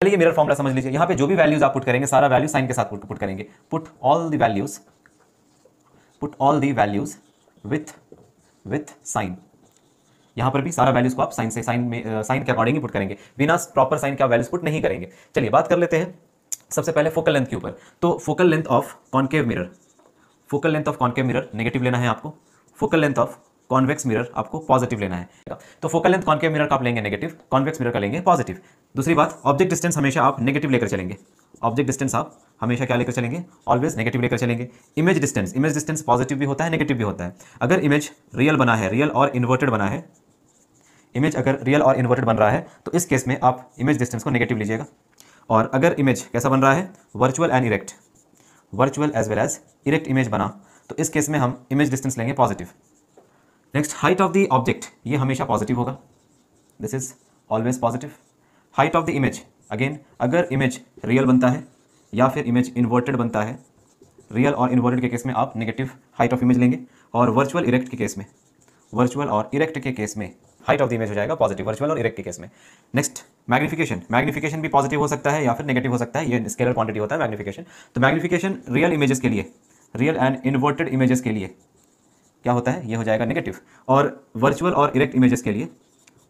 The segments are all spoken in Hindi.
चलिए मिरर फॉर्मूला समझ लीजिए। यहाँ पे जो भी वैल्यूज आप पुट करेंगे सारा वैल्यू साइन के साथ पुट करेंगे। Put all the values with sign. यहाँ पर भी सारा वैल्यूज को आप साइन के अकॉर्डिंग ही पुट करेंगे, बिना प्रॉपर साइन के आप वैल्यूज पुट नहीं करेंगे। चलिए बात कर लेते हैं सबसे पहले फोकल लेंथ के ऊपर। तो focal length of concave mirror negative लेना है आपको, focal length of convex mirror आपको पॉजिटिव लेना है। तो फोकल लेंथ कॉन्केव मिरर का आप लेंगे नेगेटिव, कॉन्वेक्स मिरर का लेंगे पॉजिटिव। दूसरी बात, ऑब्जेक्ट डिस्टेंस हमेशा आप नेगेटिव लेकर चलेंगे। ऑब्जेक्ट डिस्टेंस आप हमेशा क्या लेकर चलेंगे? ऑलवेज नेगेटिव लेकर चलेंगे। इमेज डिस्टेंस पॉजिटिव भी होता है नेगेटिव भी होता है। अगर इमेज रियल बना है, रियल और इन्वर्टेड बना है, इमेज अगर रियल और इन्वर्टेड बन रहा है तो इस केस में आप इमेज डिस्टेंस को नेगेटिव लीजिएगा। और अगर इमेज कैसा बन रहा है? Virtual and erect, virtual as well as erect image बना, तो इस केस में हम इमेज डिस्टेंस लेंगे positive. Next, height of the object, ये हमेशा पॉजिटिव होगा, this is always positive. Height of the image, again अगर इमेज रियल बनता है या फिर इमेज इन्वर्टेड बनता है, रियल और इन्वर्टेड के केस में आप नेगेटिव हाइट ऑफ इमेज लेंगे। और वर्चुअल इरेक्ट के केस में, वर्चुअल और इरेक्ट के केस में हाइट ऑफ द इमेज हो जाएगा पॉजिटिव, वर्चुअल और इरेक्ट के केस में। नेक्स्ट, मैग्निफिकेशन भी पॉजिटिव हो सकता है या फिर नेगेटिव हो सकता है, ये स्केलर क्वांटिटी होता है मैग्निफिकेशन। तो मैग्निफिकेशन रियल इमेजेस के लिए, रियल एंड इन्वर्टेड इमेजेस के लिए क्या होता है? ये हो जाएगा नेगेटिव। और वर्चुअल और इरेक्ट इमेजेस के लिए,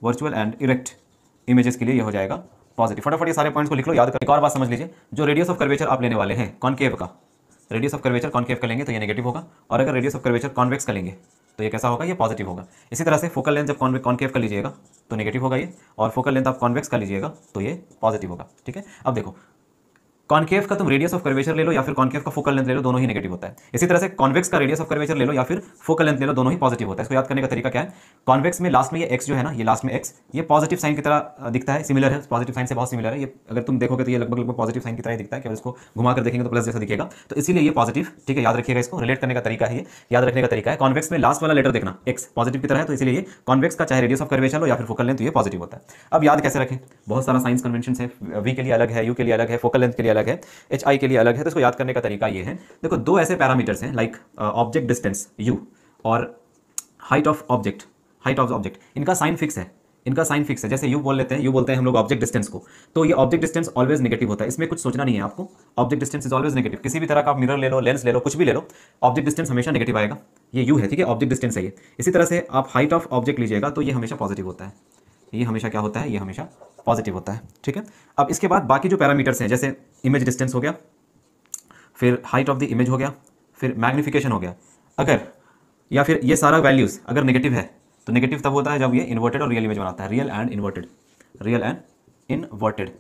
वर्चुअल एंड इरेक्ट इमेजेस के लिए ये हो जाएगा पॉजिटिव। फटाफट ये सारे पॉइंट्स को लिख लो, याद कर। एक और बात समझ लीजिए, जो रेडियस ऑफ कर्वेचर आप लेने वाले हैं कॉनकेव का, रेडियस ऑफ कर्वेचर कॉनकेव का लेंगे तो ये नेगेटिव होगा, और अगर रेडियस ऑफ कर्वेचर कॉन्वेक्स का लेंगे तो ये कैसा होगा? ये पॉजिटिव होगा। इसी तरह से फोकल लेंथ जब कॉनकेव का लीजिएगा तो नेगेटिव होगा ये, और फोकल लेंथ आप कॉन्वेक्स का लीजिएगा तो ये पॉजिटिव होगा। ठीक है, अब देखो कॉनकेव का तुम रेडियस ऑफ कर्वेचर ले लो या फिर कॉनकेव का फोकल लेंथ ले लो, दोनों ही नेगेटिव होता है। इसी तरह से कॉन्वेक्स का रेडियस ऑफ कर्वेचर ले लो या फिर फोकल लेंथ ले लो, दोनों ही पॉजिटिव होता है। इसको याद करने का तरीका क्या है? कॉन्वेक्स में लास्ट में ये एक्स जो है ना, ये लास्ट में एक्स, ये पॉजिटिव साइन की तरह दिखता है, सिमिलर है, पॉजिटिव साइन से बहुत सिमिलर है ये। अगर तुम देखोगे तो ये लगभग पॉजिटिव साइन की तरह ही दिखता है, केवल इसको घुमा कर देखेंगे तो प्लस जैसा दिखेगा, तो इसीलिए ये पॉजिटिव। ठीक है, याद रखिएगा, इसको रिलेट करने का तरीका है, ये याद रखने का तरीका है। कॉन्वेक्स में लास्ट वाला लेटर देखना, एक्स पॉजिटिव की तरह है, तो इसीलिए ये कॉन्वेक्स का चाहे रेडियस ऑफ कर्वेचर लो या फिर फोकल लेंथ, तो ये पॉजिटिव होता है। अब याद कैसे रखें? बहुत सारा साइंस कन्वेंशन है, वी के लिए अलग है, यू के लिए अलग है, फोकल लेंथ के लिए अलग है, एच आई के लिए अलग है। तो इसको याद करने का तरीका ये है, देखो दो ऐसे पैरामीटर्स हैं लाइक ऑब्जेक्ट डिस्टेंस u और हाइट ऑफ ऑब्जेक्ट, इनका साइन फिक्स है, जैसे u बोलते हैं हम लोग ऑब्जेक्ट डिस्टेंस को, तो ये ऑब्जेक्ट डिस्टेंस ऑलवेज नेगेटिव होता है, इसमें कुछ सोचना नहीं है आपको। Object distance is always negative, किसी भी तरह का आप मिरर ले लो, लेंस ले लो, कुछ भी ले लो, ऑब्जेक्ट डिस्टेंस हमेशा नेगेटिव आएगा। ये u है, ठीक है, ऑब्जेक्ट डिस्टेंस है ये। इसी तरह से आप हाइट ऑफ ऑब्जेक्ट लीजिएगा तो ये हमेशा पॉजिटिव होता है, ये हमेशा क्या होता है? ये हमेशा पॉजिटिव होता है। ठीक है, अब इसके बाद बाकी जो पैरामीटर्स हैं, जैसे इमेज डिस्टेंस हो गया, फिर हाइट ऑफ द इमेज हो गया, फिर मैग्निफिकेशन हो गया, अगर या फिर ये सारा वैल्यूज अगर नेगेटिव है तो नेगेटिव तब होता है जब ये इन्वर्टेड और रियल इमेज बनाता है, रियल एंड इन्वर्टेड।